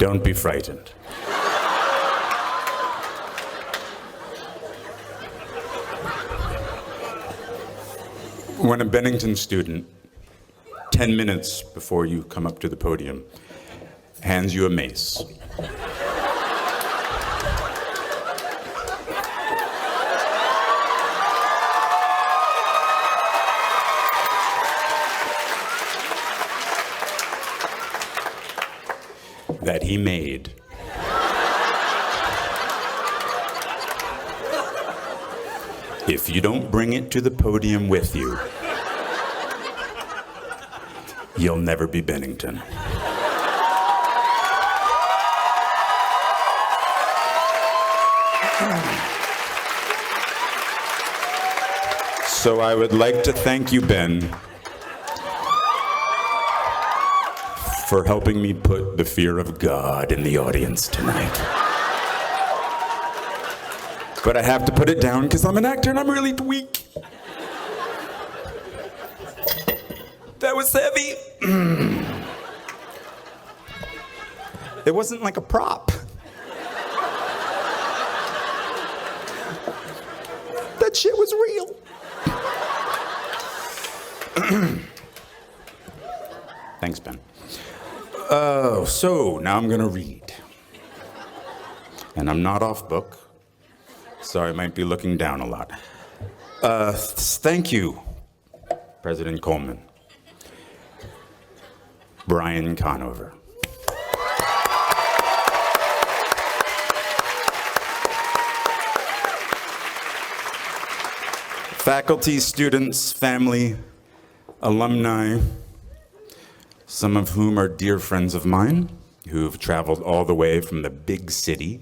Don't be frightened. When a Bennington student, 10 minutes before you come up to the podium, hands you a mace, that he made, if you don't bring it to the podium with you, you'll never be Bennington. So I would like to thank you, Ben, for helping me put the fear of God in the audience tonight. But I have to put it down because I'm an actor and I'm really weak. That was heavy. It wasn't like a prop. That shit was real. Thanks, Ben. So now I'm gonna read. And I'm not off book, so I might be looking down a lot. Thank you, President Coleman. Brian Conover. Faculty, students, family, alumni, some of whom are dear friends of mine, who've traveled all the way from the big city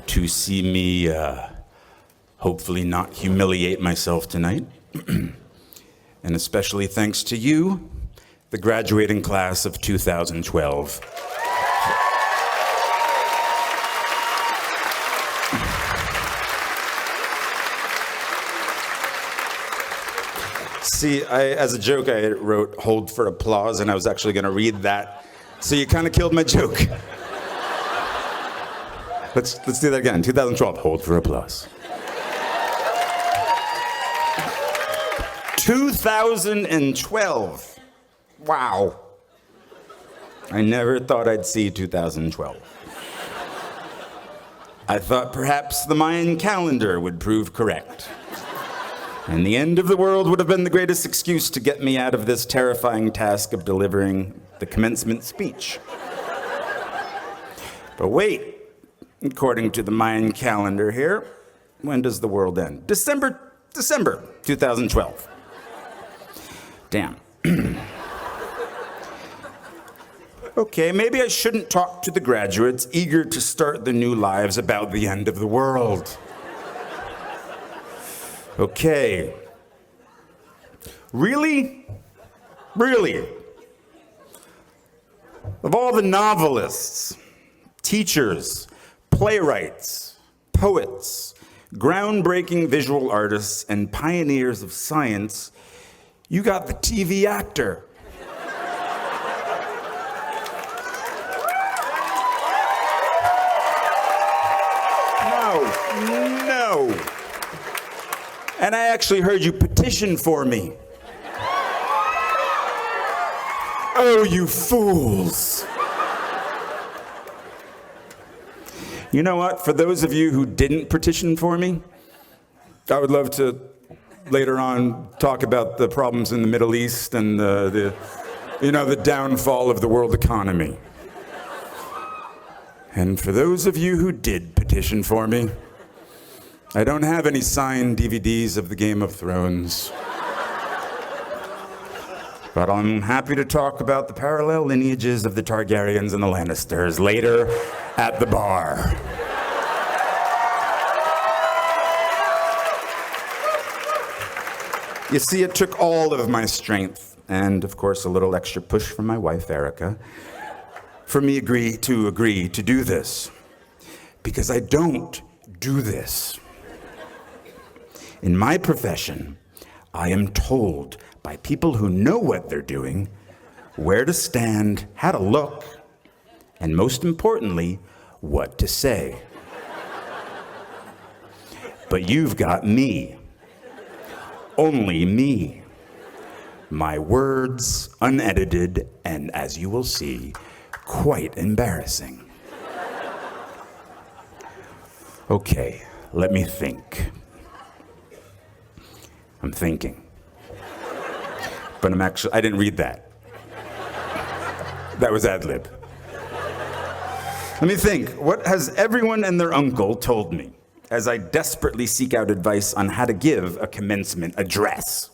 to see me hopefully not humiliate myself tonight. And especially thanks to you, the graduating class of 2012. See, as a joke, I wrote "hold for applause," and I was actually going to read that. So you kind of killed my joke. Let's do that again. 2012, hold for applause. 2012. Wow. I never thought I'd see 2012. I thought perhaps the Mayan calendar would prove correct. And the end of the world would have been the greatest excuse to get me out of this terrifying task of delivering the commencement speech. But wait, according to the Mayan calendar here, when does the world end? December 2012. Damn. Okay, maybe I shouldn't talk to the graduates eager to start their new lives about the end of the world. Okay. Really? Of all the novelists, teachers, playwrights, poets, groundbreaking visual artists, and pioneers of science, you got the TV actor. No. And I actually heard you petition for me. Oh, you fools. You know what? For those of you who didn't petition for me, I would love to later on talk about the problems in the Middle East and the downfall of the world economy. And for those of you who did petition for me, I don't have any signed DVDs of the Game of Thrones. But I'm happy to talk about the parallel lineages of the Targaryens and the Lannisters later at the bar. You see, it took all of my strength, and of course a little extra push from my wife, Erica, for me to agree to do this. Because I don't do this. In my profession, I am told by people who know what they're doing, where to stand, how to look, and most importantly, what to say. But you've got me. Only me. My words, unedited, and as you will see, quite embarrassing. Okay, let me think. I'm thinking. But I didn't read that. That was ad-lib. Let me think. What has everyone and their uncle told me as I desperately seek out advice on how to give a commencement address?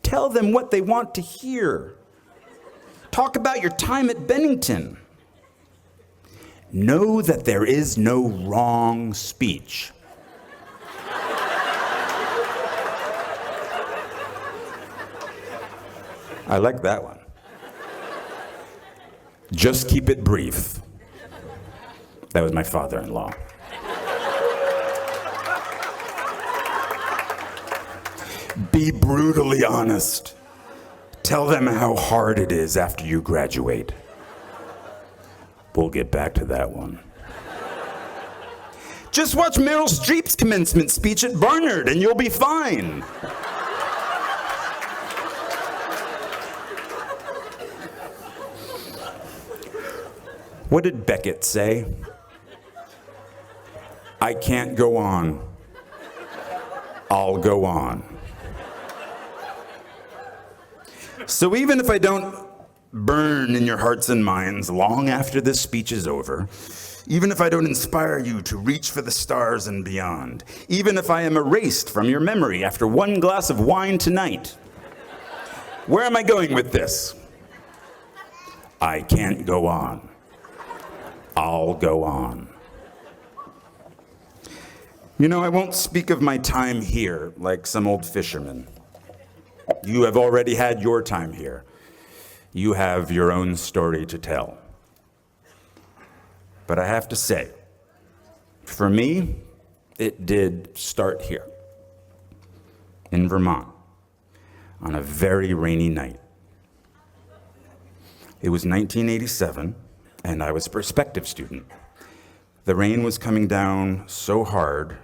Tell them what they want to hear. Talk about your time at Bennington. Know that there is no wrong speech. I like that one. Just keep it brief. That was my father-in-law. Be brutally honest. Tell them how hard it is after you graduate. We'll get back to that one. Just watch Meryl Streep's commencement speech at Barnard and you'll be fine. What did Beckett say? I can't go on. I'll go on. So even if I don't burn in your hearts and minds long after this speech is over, even if I don't inspire you to reach for the stars and beyond, even if I am erased from your memory after one glass of wine tonight, where am I going with this? I can't go on. I'll go on. You know, I won't speak of my time here like some old fisherman. You have already had your time here. You have your own story to tell. But I have to say, for me, it did start here, in Vermont, on a very rainy night. It was 1987, and I was a prospective student. The rain was coming down so hard,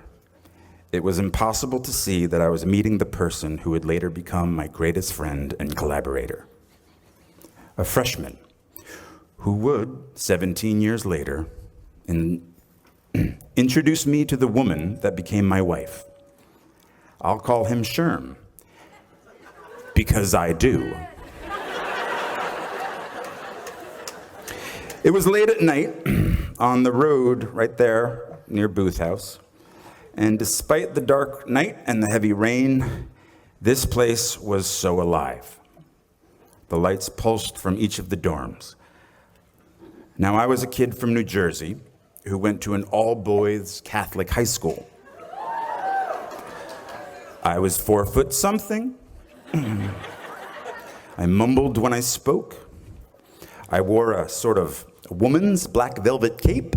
it was impossible to see that I was meeting the person who would later become my greatest friend and collaborator. A freshman who would, 17 years later, introduce me to the woman that became my wife. I'll call him Sherm, because I do. It was late at night on the road right there near Booth House, and despite the dark night and the heavy rain, this place was so alive. The lights pulsed from each of the dorms. Now, I was a kid from New Jersey who went to an all-boys Catholic high school. I was 4 foot something. I mumbled when I spoke. I wore a sort of woman's black velvet cape.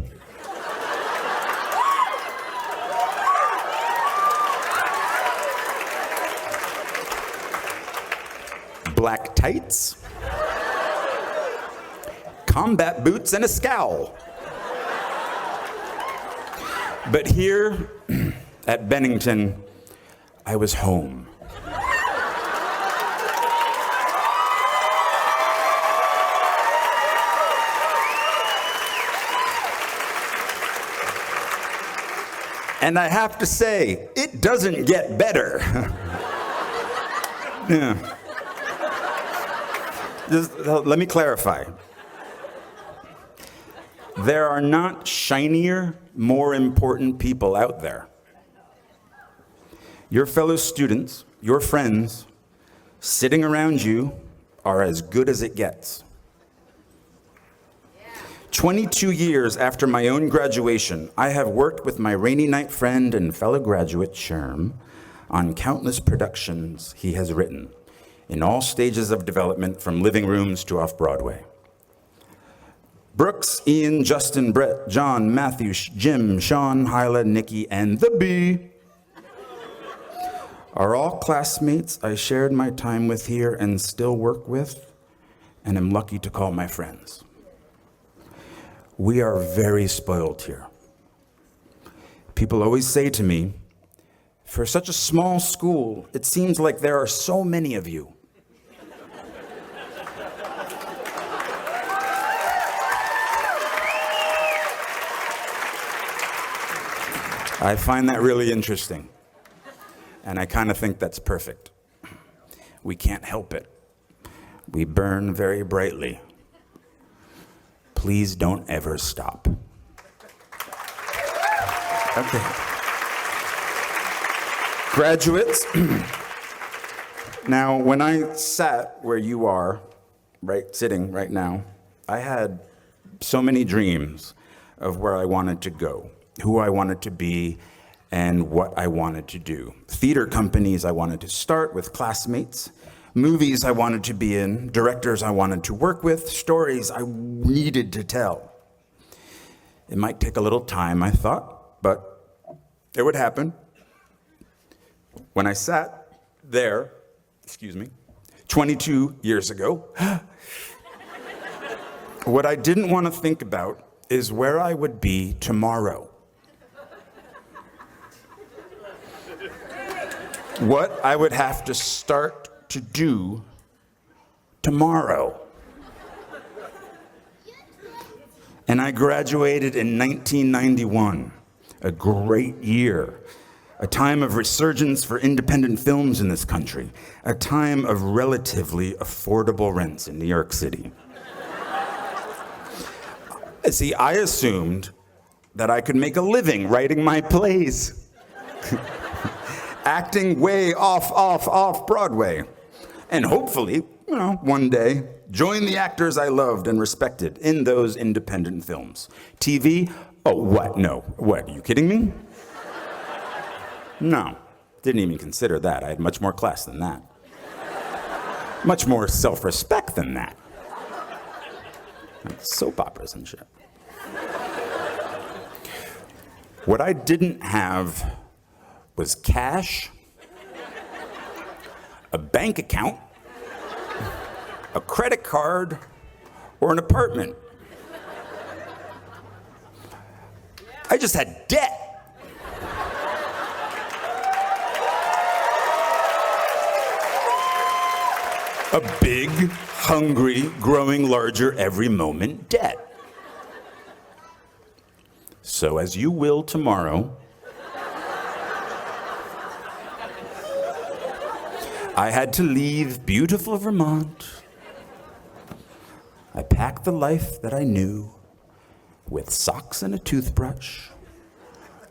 Black tights, combat boots, and a scowl. But here at Bennington, I was home. And I have to say, it doesn't get better. Yeah. Just, let me clarify. There are not shinier, more important people out there. Your fellow students, your friends, sitting around you are as good as it gets. 22 years after my own graduation, I have worked with my rainy night friend and fellow graduate, Sherm, on countless productions he has written, in all stages of development, from living rooms to off-Broadway. Brooks, Ian, Justin, Brett, John, Matthew, Jim, Sean, Hyla, Nikki, and the Bee are all classmates I shared my time with here and still work with, and am lucky to call my friends. We are very spoiled here. People always say to me, for such a small school, it seems like there are so many of you. I find that really interesting, and I kind of think that's perfect. We can't help it. We burn very brightly. Please don't ever stop. Okay. Graduates, now when I sat where you are, sitting right now, I had so many dreams of where I wanted to go, who I wanted to be, and what I wanted to do. Theater companies I wanted to start with classmates, movies I wanted to be in, directors I wanted to work with, stories I needed to tell. It might take a little time, I thought, but it would happen. When I sat there, 22 years ago, what I didn't want to think about is where I would be tomorrow. What I would have to start to do tomorrow. And I graduated in 1991, a great year, a time of resurgence for independent films in this country, a time of relatively affordable rents in New York City. See, I assumed that I could make a living writing my plays. Acting way off Broadway. And hopefully, one day, join the actors I loved and respected in those independent films. TV? Oh, what? No. What, are you kidding me? No, didn't even consider that. I had much more class than that. Much more self-respect than that. Like soap operas and shit. What I didn't have was cash, a bank account, a credit card, or an apartment. I just had debt. A big, hungry, growing larger every moment debt. So as you will tomorrow, I had to leave beautiful Vermont. I packed the life that I knew with socks and a toothbrush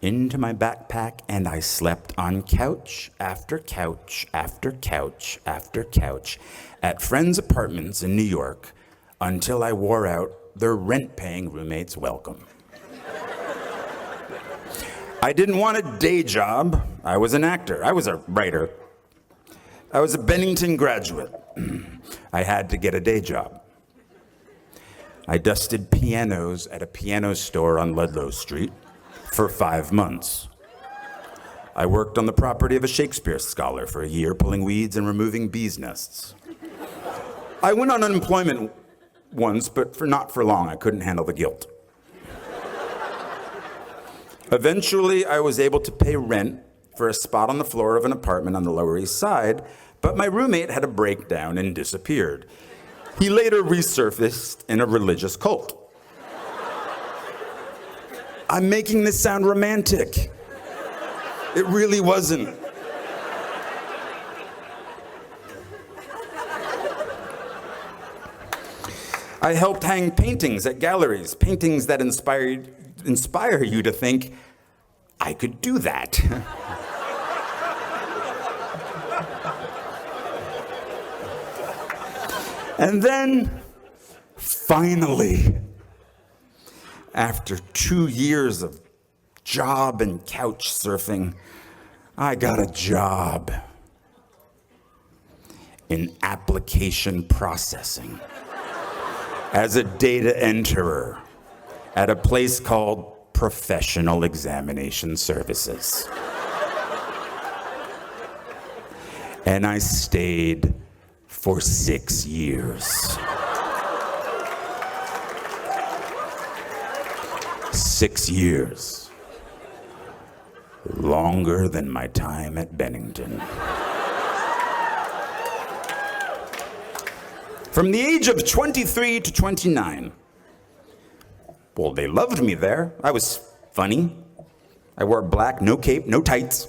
into my backpack, and I slept on couch after couch after couch after couch at friends' apartments in New York until I wore out their rent-paying roommates' welcome. I didn't want a day job. I was an actor. I was a writer. I was a Bennington graduate. I had to get a day job. I dusted pianos at a piano store on Ludlow Street for 5 months. I worked on the property of a Shakespeare scholar for a year, pulling weeds and removing bees' nests. I went on unemployment once, but not for long. I couldn't handle the guilt. Eventually, I was able to pay rent for a spot on the floor of an apartment on the Lower East Side, but my roommate had a breakdown and disappeared. He later resurfaced in a religious cult. I'm making this sound romantic. It really wasn't. I helped hang paintings at galleries, paintings that inspire you to think, I could do that. And then, finally, after 2 years of job and couch surfing, I got a job in application processing as a data enterer at a place called Professional Examination Services. And I stayed for 6 years. 6 years. Longer than my time at Bennington. From the age of 23 to 29. Well, they loved me there. I was funny. I wore black, no cape, no tights.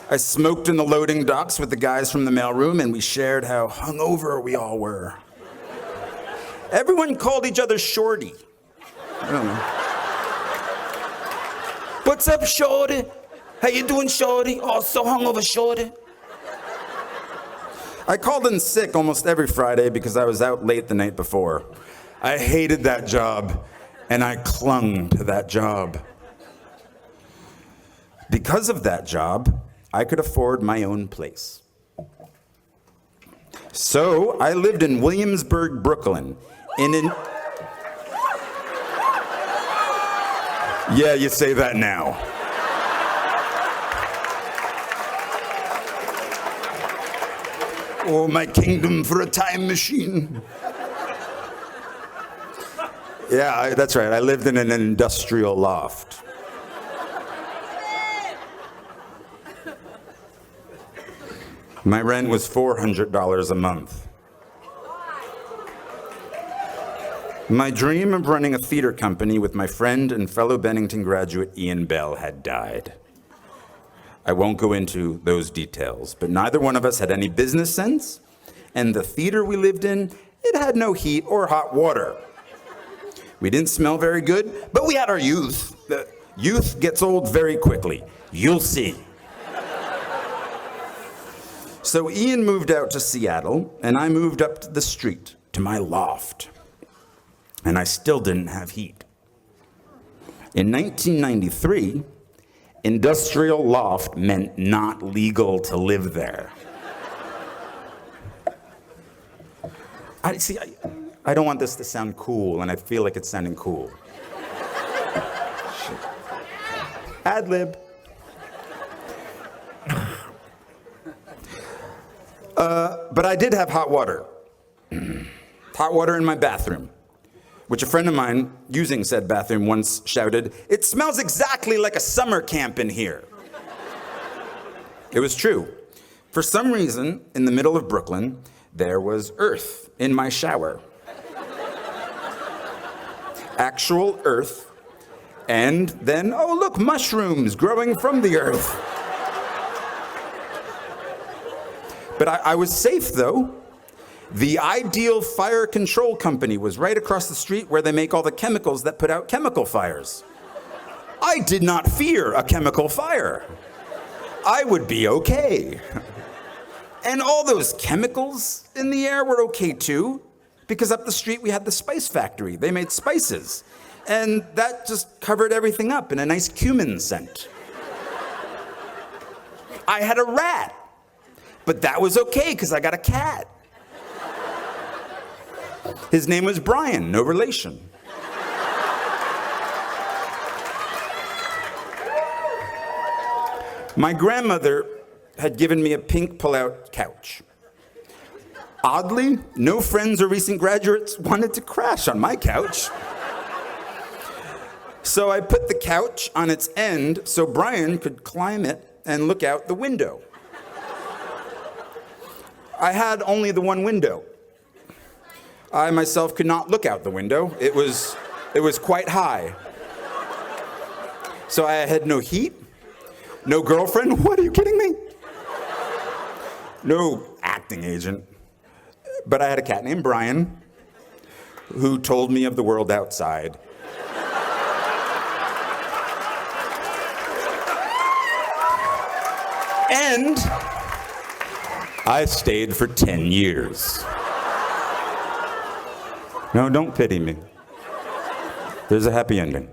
I smoked in the loading docks with the guys from the mailroom, and we shared how hungover we all were. Everyone called each other Shorty. I don't know. What's up, Shorty? How you doing, Shorty? Oh, so hungover, Shorty. I called in sick almost every Friday because I was out late the night before. I hated that job, and I clung to that job. Because of that job, I could afford my own place. So I lived in Williamsburg, Brooklyn, Yeah, you say that now. Oh, my kingdom for a time machine. Yeah, that's right. I lived in an industrial loft. My rent was $400 a month. My dream of running a theater company with my friend and fellow Bennington graduate Ian Bell had died. I won't go into those details, but neither one of us had any business sense, and the theater we lived in, it had no heat or hot water. We didn't smell very good, but we had our youth. Youth gets old very quickly. You'll see. So Ian moved out to Seattle, and I moved up the street to my loft. And I still didn't have heat. In 1993, industrial loft meant not legal to live there. I don't want this to sound cool, and I feel like it's sounding cool. Shit. Ad lib. But I did have hot water. Hot water in my bathroom, which a friend of mine using said bathroom once shouted, "It smells exactly like a summer camp in here." It was true. For some reason, in the middle of Brooklyn, there was earth in my shower. Actual earth. And then, oh look, mushrooms growing from the earth. But I was safe, though. The Ideal Fire Control Company was right across the street where they make all the chemicals that put out chemical fires. I did not fear a chemical fire. I would be okay. And all those chemicals in the air were okay, too, because up the street we had the spice factory. They made spices. And that just covered everything up in a nice cumin scent. I had a rat. But that was okay, because I got a cat. His name was Brian, no relation. My grandmother had given me a pink pull-out couch. Oddly, no friends or recent graduates wanted to crash on my couch. So I put the couch on its end so Brian could climb it and look out the window. I had only the one window. I myself could not look out the window. It was quite high. So I had no heat, no girlfriend. What, are you kidding me? No acting agent. But I had a cat named Brian who told me of the world outside. And I stayed for 10 years. No, don't pity me. There's a happy ending.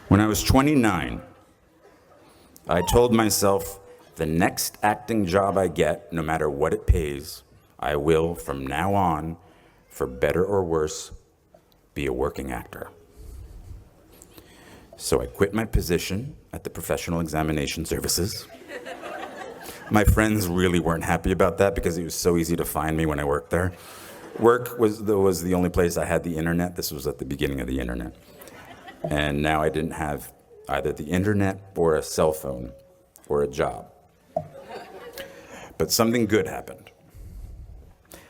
When I was 29, I told myself, the next acting job I get, no matter what it pays, I will, from now on, for better or worse, be a working actor. So I quit my position at the Professional Examination Services. My friends really weren't happy about that because it was so easy to find me when I worked there. Work was the only place I had the internet. This was at the beginning of the internet. And now I didn't have either the internet or a cell phone or a job. But something good happened.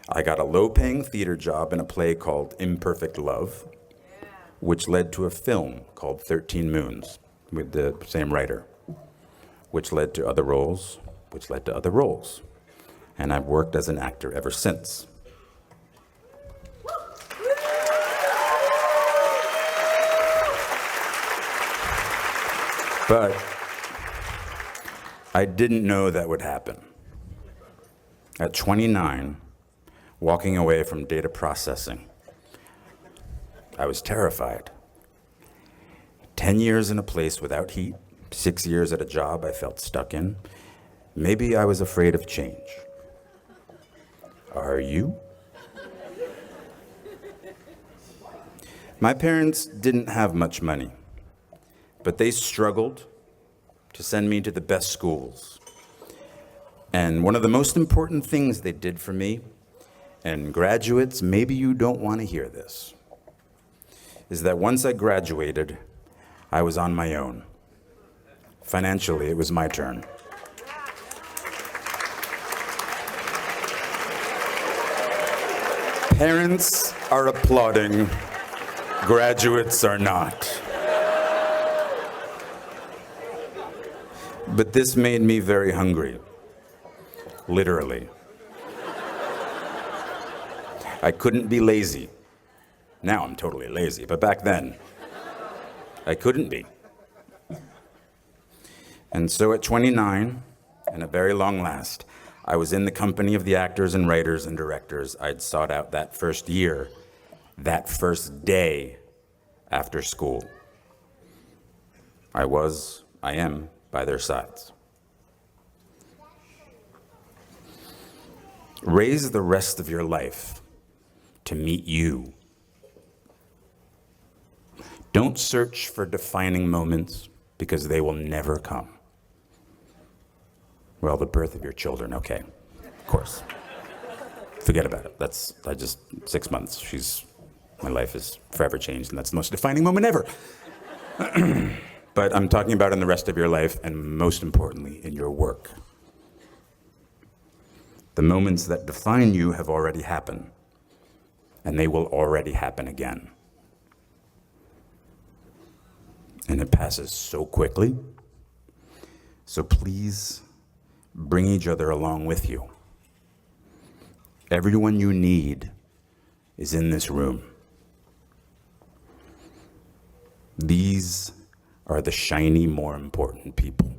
I got a low-paying theater job in a play called Imperfect Love, which led to a film called 13 Moons with the same writer, which led to other roles, which led to other roles. And I've worked as an actor ever since. But I didn't know that would happen. At 29, walking away from data processing, I was terrified. 10 years in a place without heat, 6 years at a job I felt stuck in. Maybe I was afraid of change. Are you? My parents didn't have much money, but they struggled to send me to the best schools. And one of the most important things they did for me, and graduates, maybe you don't want to hear this, is that once I graduated, I was on my own. Financially, it was my turn. Parents are applauding, graduates are not. But this made me very hungry, literally. I couldn't be lazy. Now I'm totally lazy, but back then, I couldn't be. And so at 29, and at very long last, I was in the company of the actors and writers and directors I'd sought out that first year, that first day after school. I am by their sides. Raise the rest of your life to meet you. Don't search for defining moments because they will never come. Well, the birth of your children, okay, of course. Forget about it. 6 months. My life is forever changed, and that's the most defining moment ever. But I'm talking about in the rest of your life, and most importantly, in your work. The moments that define you have already happened, and they will already happen again. And it passes so quickly. So please bring each other along with you. Everyone you need is in this room. These are the shiny, more important people.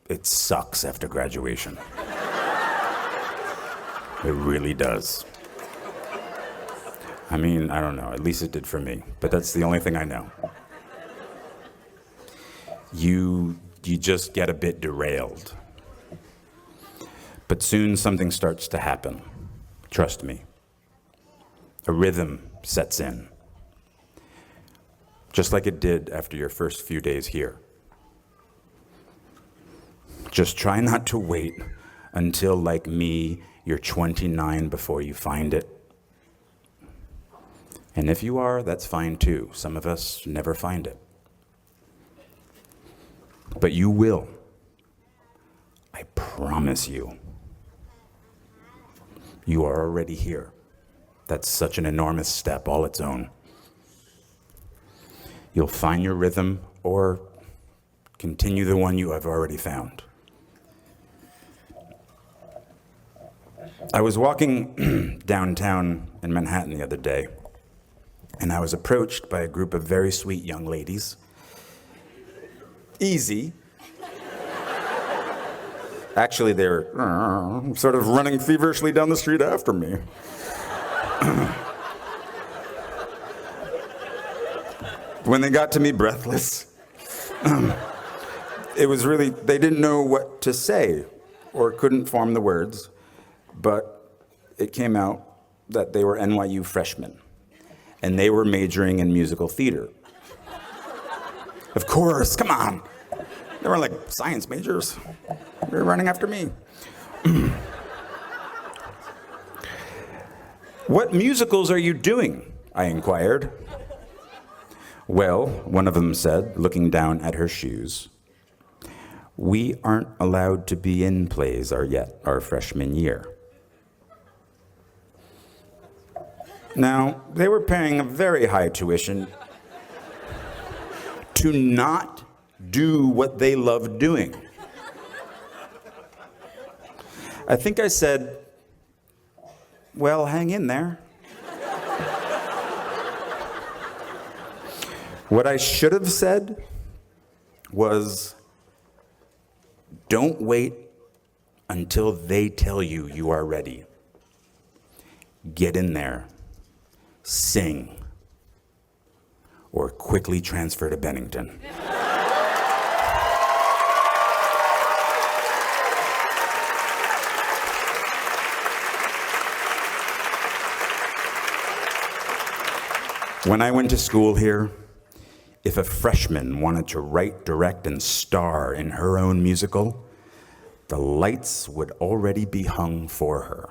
It sucks after graduation. It really does. I mean, I don't know, at least it did for me, but that's the only thing I know. You just get a bit derailed. But soon something starts to happen. Trust me. A rhythm sets in. Just like it did after your first few days here. Just try not to wait until, like me, you're 29 before you find it. And if you are, that's fine too. Some of us never find it. But you will. I promise you. You are already here. That's such an enormous step all its own. You'll find your rhythm or continue the one you have already found. I was walking downtown in Manhattan the other day, and I was approached by a group of very sweet young ladies. Easy. Actually, they were sort of running feverishly down the street after me. When they got to me, breathless, it was really, they didn't know what to say or couldn't form the words, but it came out that they were NYU freshmen, and they were majoring in musical theater. Of course, come on. They were like science majors. They were running after me. What musicals are you doing? I inquired. Well, one of them said, looking down at her shoes, we aren't allowed to be in plays our freshman year. Now, they were paying a very high tuition to not do what they loved doing. I think I said, well, hang in there. What I should have said was, don't wait until they tell you you are ready. Get in there, sing, or quickly transfer to Bennington. When I went to school here, if a freshman wanted to write, direct, and star in her own musical, the lights would already be hung for her.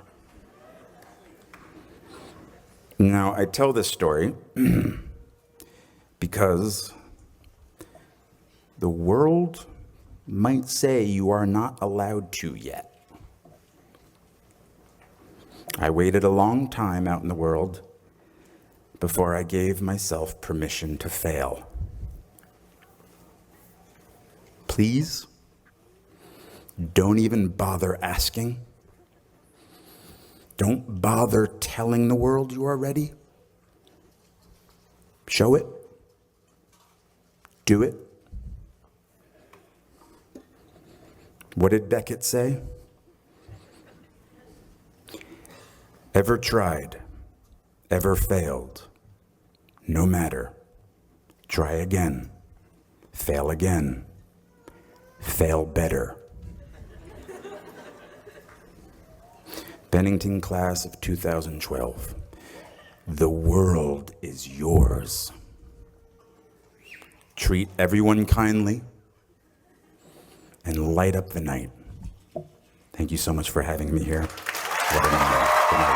Now, I tell this story because the world might say you are not allowed to yet. I waited a long time out in the world before I gave myself permission to fail. Please, don't even bother asking. Don't bother telling the world you are ready. Show it. Do it. What did Beckett say? Ever tried, ever failed, no matter. Try again, fail again, fail better. Bennington class of 2012. The world is yours. Treat everyone kindly and light up the night. Thank you so much for having me here. Good night.